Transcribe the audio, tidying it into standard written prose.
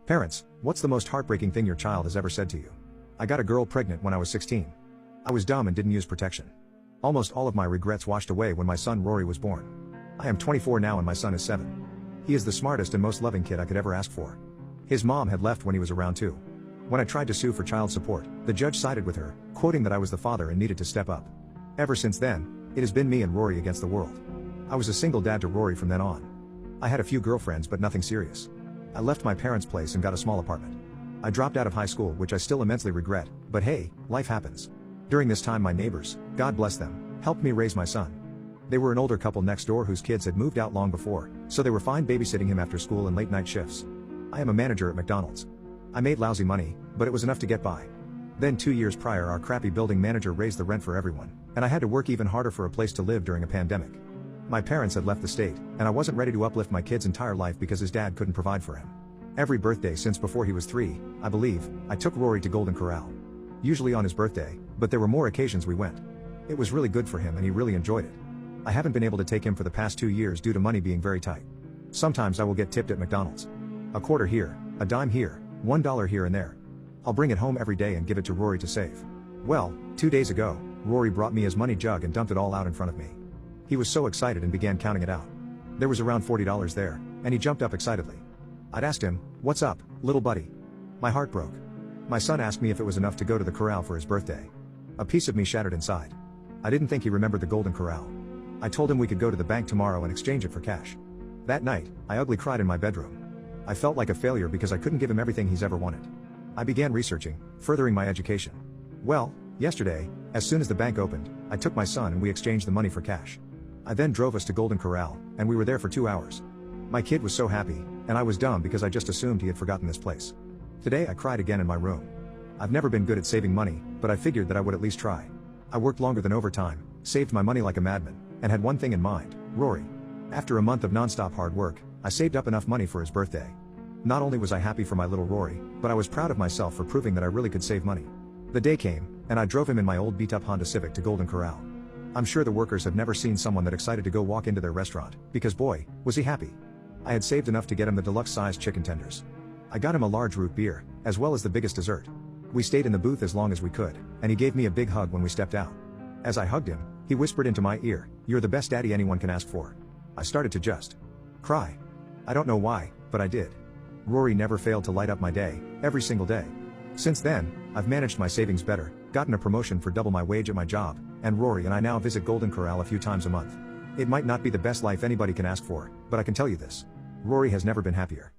Parents, what's the most heartbreaking thing your child has ever said to you? I got a girl pregnant when I was 16. I was dumb and didn't use protection. Almost all of my regrets washed away when my son Rory was born. I am 24 now and my son is 7. He is the smartest and most loving kid I could ever ask for. His mom had left when he was around 2. When I tried to sue for child support, the judge sided with her, quoting that I was the father and needed to step up. Ever since then, it has been me and Rory against the world. I was a single dad to Rory from then on. I had a few girlfriends but nothing serious. I left my parents' place and got a small apartment. I dropped out of high school, which I still immensely regret, but hey, life happens. During this time my neighbors, God bless them, helped me raise my son. They were an older couple next door whose kids had moved out long before, so they were fine babysitting him after school and late night shifts. I am a manager at McDonald's. I made lousy money, but it was enough to get by. Then 2 years prior our crappy building manager raised the rent for everyone, and I had to work even harder for a place to live during a pandemic. My parents had left the state, and I wasn't ready to uplift my kid's entire life because his dad couldn't provide for him. Every birthday since before he was 3, I believe, I took Rory to Golden Corral. Usually on his birthday, but there were more occasions we went. It was really good for him and he really enjoyed it. I haven't been able to take him for the past 2 years due to money being very tight. Sometimes I will get tipped at McDonald's. A quarter here, a dime here, $1 here and there. I'll bring it home every day and give it to Rory to save. Well, 2 days ago, Rory brought me his money jug and dumped it all out in front of me. He was so excited and began counting it out. There was around $40 there, and he jumped up excitedly. I'd asked him, "What's up, little buddy?" My heart broke. My son asked me if it was enough to go to the corral for his birthday. A piece of me shattered inside. I didn't think he remembered the Golden Corral. I told him we could go to the bank tomorrow and exchange it for cash. That night, I ugly cried in my bedroom. I felt like a failure because I couldn't give him everything he's ever wanted. I began researching, furthering my education. Well, yesterday, as soon as the bank opened, I took my son and we exchanged the money for cash. I then drove us to Golden Corral, and we were there for 2 hours. My kid was so happy, and I was dumb because I just assumed he had forgotten this place. Today I cried again in my room. I've never been good at saving money, but I figured that I would at least try. I worked longer than overtime, saved my money like a madman, and had one thing in mind, Rory. After a month of non-stop hard work, I saved up enough money for his birthday. Not only was I happy for my little Rory, but I was proud of myself for proving that I really could save money. The day came, and I drove him in my old beat-up Honda Civic to Golden Corral. I'm sure the workers have never seen someone that excited to go walk into their restaurant, because boy, was he happy. I had saved enough to get him the deluxe-sized chicken tenders. I got him a large root beer, as well as the biggest dessert. We stayed in the booth as long as we could, and he gave me a big hug when we stepped out. As I hugged him, he whispered into my ear, "You're the best daddy anyone can ask for." I started to just cry. I don't know why, but I did. Rory never failed to light up my day, every single day. Since then, I've managed my savings better, gotten a promotion for double my wage at my job, and Rory and I now visit Golden Corral a few times a month. It might not be the best life anybody can ask for, but I can tell you this. Rory has never been happier.